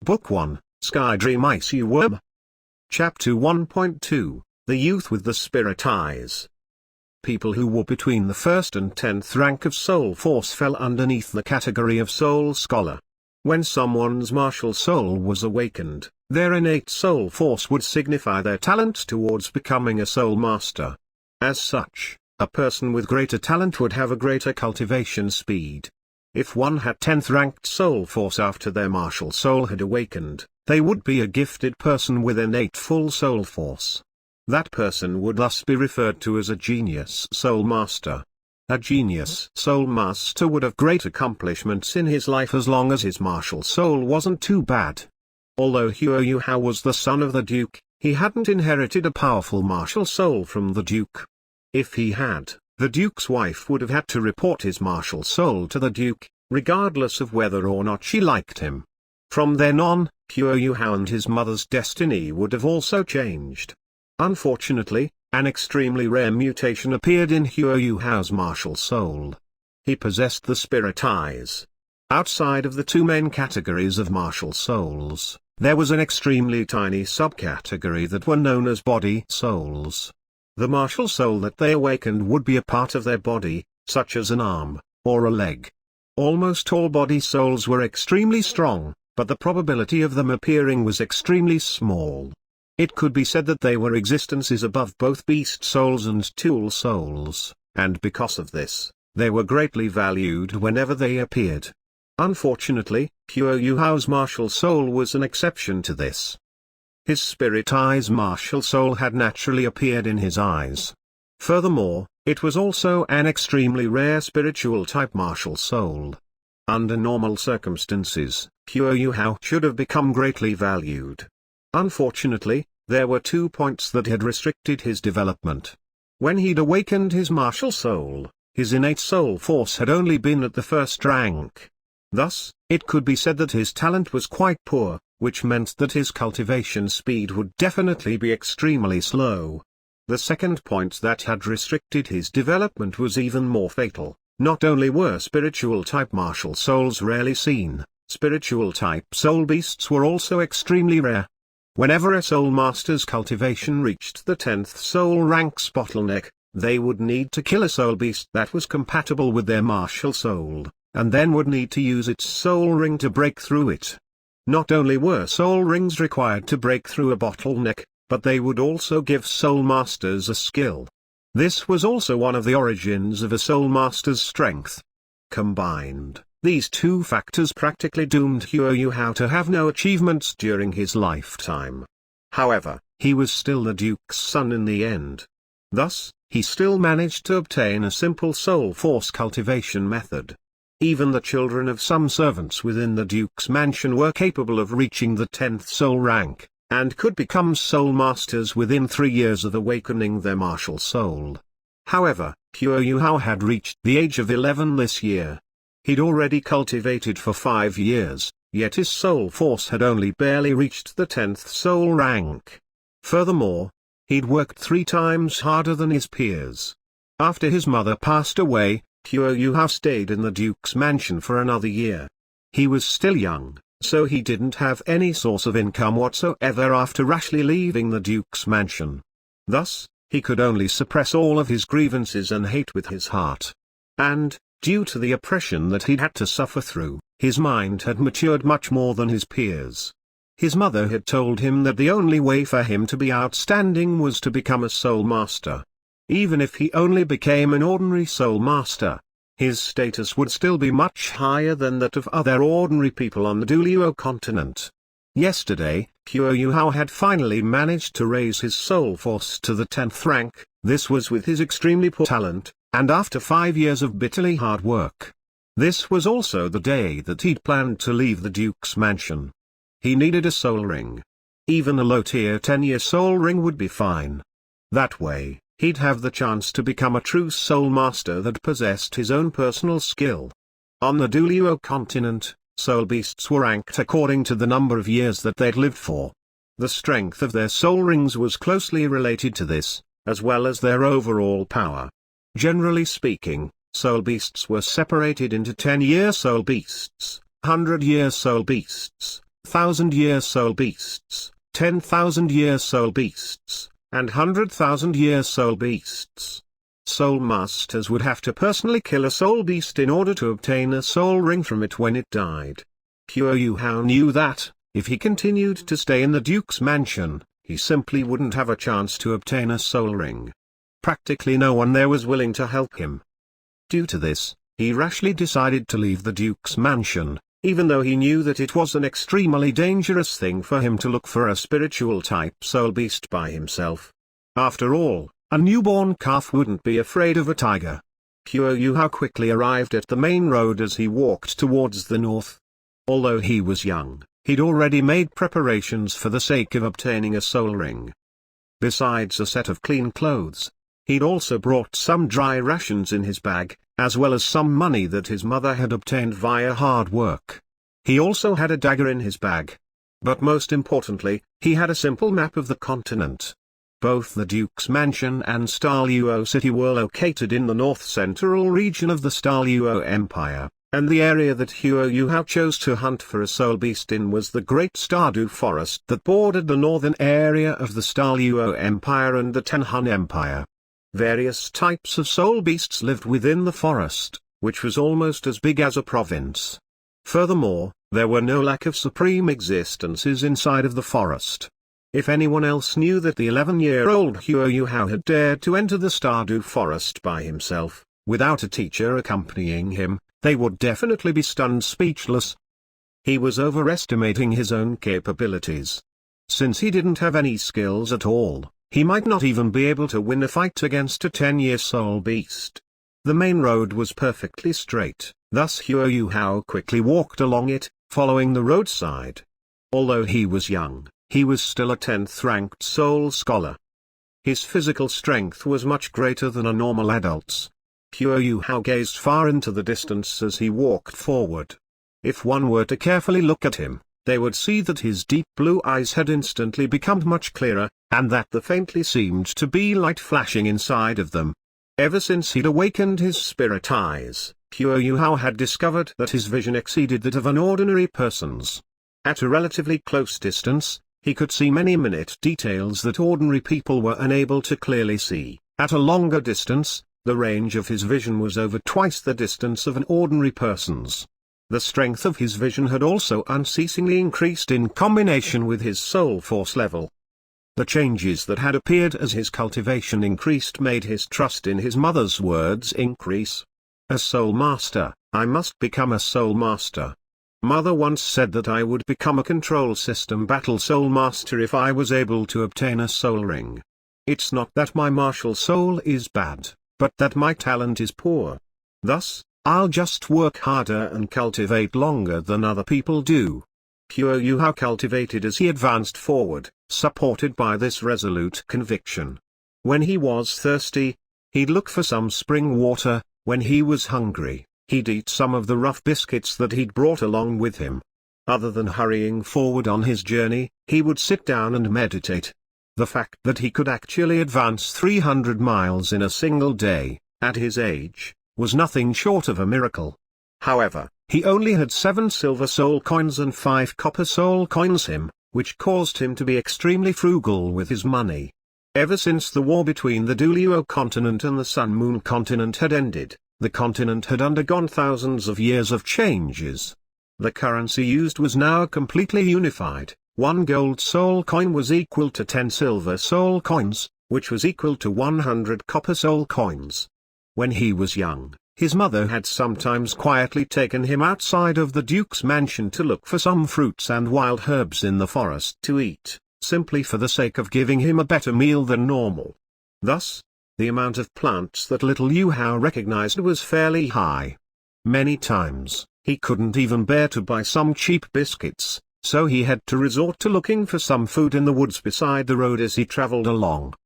Book 1, Sky Dream Icy Worm. Chapter 1.2, The Youth with the Spirit Eyes. People who were between the 1st and 10th rank of Soul Force fell underneath the category of Soul Scholar. When someone's martial soul was awakened, their innate soul force would signify their talent towards becoming a soul master. As such, a person with greater talent would have a greater cultivation speed. If one had 10th ranked soul force after their martial soul had awakened, they would be a gifted person with innate full soul force. That person would thus be referred to as a genius soul master. A genius soul master would have great accomplishments in his life as long as his martial soul wasn't too bad. Although Huo Hao was the son of the Duke, he hadn't inherited a powerful martial soul from the Duke. If he had, the Duke's wife would have had to report his martial soul to the Duke, regardless of whether or not she liked him. From then on, Huo Hao and his mother's destiny would have also changed. Unfortunately, an extremely rare mutation appeared in Huo Hao's martial soul. He possessed the spirit eyes. Outside of the two main categories of martial souls, there was an extremely tiny subcategory that were known as body souls. The martial soul that they awakened would be a part of their body, such as an arm, or a leg. Almost all body souls were extremely strong, but the probability of them appearing was extremely small. It could be said that they were existences above both beast souls and tool souls, and because of this, they were greatly valued whenever they appeared. Unfortunately, Huo Hao's martial soul was an exception to this. His spirit eyes martial soul had naturally appeared in his eyes. Furthermore, it was also an extremely rare spiritual type martial soul. Under normal circumstances, Huo Hao should have become greatly valued. Unfortunately, there were 2 points that had restricted his development. When he'd awakened his martial soul, his innate soul force had only been at the 1st rank. Thus, it could be said that his talent was quite poor, which meant that his cultivation speed would definitely be extremely slow. The second point that had restricted his development was even more fatal. Not only were spiritual type martial souls rarely seen, spiritual type soul beasts were also extremely rare. Whenever a soul master's cultivation reached the 10th soul rank's bottleneck, they would need to kill a soul beast that was compatible with their martial soul, and then would need to use its soul ring to break through it. Not only were soul rings required to break through a bottleneck, but they would also give soul masters a skill. This was also one of the origins of a soul master's strength. Combined, these two factors practically doomed Huo Hao to have no achievements during his lifetime. However, he was still the Duke's son in the end. Thus, he still managed to obtain a simple soul force cultivation method. Even the children of some servants within the Duke's mansion were capable of reaching the 10th soul rank, and could become soul masters within 3 years of awakening their martial soul. However, Huo Hao had reached the age of 11 this year. He'd already cultivated for 5 years, yet his soul force had only barely reached the 10th soul rank. Furthermore, he'd worked 3 times harder than his peers. After his mother passed away, Huo Hao stayed in the Duke's mansion for another year. He was still young, so he didn't have any source of income whatsoever after rashly leaving the Duke's mansion. Thus, he could only suppress all of his grievances and hate with his heart. And, due to the oppression that he'd had to suffer through, his mind had matured much more than his peers. His mother had told him that the only way for him to be outstanding was to become a soul master. Even if he only became an ordinary soul master, his status would still be much higher than that of other ordinary people on the Douluo continent. Yesterday, Huo Hao had finally managed to raise his soul force to the 10th rank. This was with his extremely poor talent, and after 5 years of bitterly hard work. This was also the day that he'd planned to leave the Duke's mansion. He needed a soul ring. Even a low-tier 10-year soul ring would be fine. That way, he'd have the chance to become a true soul master that possessed his own personal skill. On the Douluo continent, soul beasts were ranked according to the number of years that they'd lived for. The strength of their soul rings was closely related to this, as well as their overall power. Generally speaking, soul beasts were separated into 10-year soul beasts, 100-year soul beasts, 1,000-year soul beasts, 10,000-year soul beasts, and 100,000-year soul beasts. Soul masters would have to personally kill a soul beast in order to obtain a soul ring from it when it died. Qiu Hao knew that, if he continued to stay in the Duke's mansion, he simply wouldn't have a chance to obtain a soul ring. Practically no one there was willing to help him. Due to this, he rashly decided to leave the Duke's mansion, even though he knew that it was an extremely dangerous thing for him to look for a spiritual-type soul beast by himself. After all, a newborn calf wouldn't be afraid of a tiger. Qiu Hao quickly arrived at the main road as he walked towards the north. Although he was young, he'd already made preparations for the sake of obtaining a soul ring. Besides a set of clean clothes, he'd also brought some dry rations in his bag, as well as some money that his mother had obtained via hard work. He also had a dagger in his bag. But most importantly, he had a simple map of the continent. Both the Duke's mansion and Daluo city were located in the north-central region of the Daluo Empire, and the area that Qiu Hao chose to hunt for a soul beast in was the Great Stardew Forest that bordered the northern area of the Daluo Empire and the Tenhun Empire. Various types of soul beasts lived within the forest, which was almost as big as a province. Furthermore, there were no lack of supreme existences inside of the forest. If anyone else knew that the 11-year-old Qiu Hao had dared to enter the Stardew Forest by himself, without a teacher accompanying him, they would definitely be stunned speechless. He was overestimating his own capabilities. Since he didn't have any skills at all, he might not even be able to win a fight against a 10-year soul beast. The main road was perfectly straight, thus Qiu Hao quickly walked along it, following the roadside. Although he was young, he was still a 10th-ranked soul scholar. His physical strength was much greater than a normal adult's. Qiu Hao gazed far into the distance as he walked forward. If one were to carefully look at him, they would see that his deep blue eyes had instantly become much clearer, and that there faintly seemed to be light flashing inside of them. Ever since he'd awakened his spirit eyes, Qiu Hao had discovered that his vision exceeded that of an ordinary person's. At a relatively close distance, he could see many minute details that ordinary people were unable to clearly see. At a longer distance, the range of his vision was over twice the distance of an ordinary person's. The strength of his vision had also unceasingly increased in combination with his soul force level. The changes that had appeared as his cultivation increased made his trust in his mother's words increase. A soul master, I must become a soul master. Mother once said that I would become a control system battle soul master if I was able to obtain a soul ring. It's not that my martial soul is bad, but that my talent is poor. Thus, I'll just work harder and cultivate longer than other people do. Qiu Hao cultivated as he advanced forward, supported by this resolute conviction. When he was thirsty, he'd look for some spring water. When he was hungry, he'd eat some of the rough biscuits that he'd brought along with him. Other than hurrying forward on his journey, he would sit down and meditate. The fact that he could actually advance 300 miles in a single day, at his age, was nothing short of a miracle. However, he only had 7 silver soul coins and 5 copper soul coins which caused him to be extremely frugal with his money. Ever since the war between the Douluo continent and the Sun Moon continent had ended, the continent had undergone thousands of years of changes. The currency used was now completely unified. 1 gold soul coin was equal to 10 silver soul coins, which was equal to 100 copper soul coins. When he was young, his mother had sometimes quietly taken him outside of the Duke's mansion to look for some fruits and wild herbs in the forest to eat, simply for the sake of giving him a better meal than normal. Thus, the amount of plants that little Qiu Hao recognized was fairly high. Many times, he couldn't even bear to buy some cheap biscuits, so he had to resort to looking for some food in the woods beside the road as he traveled along.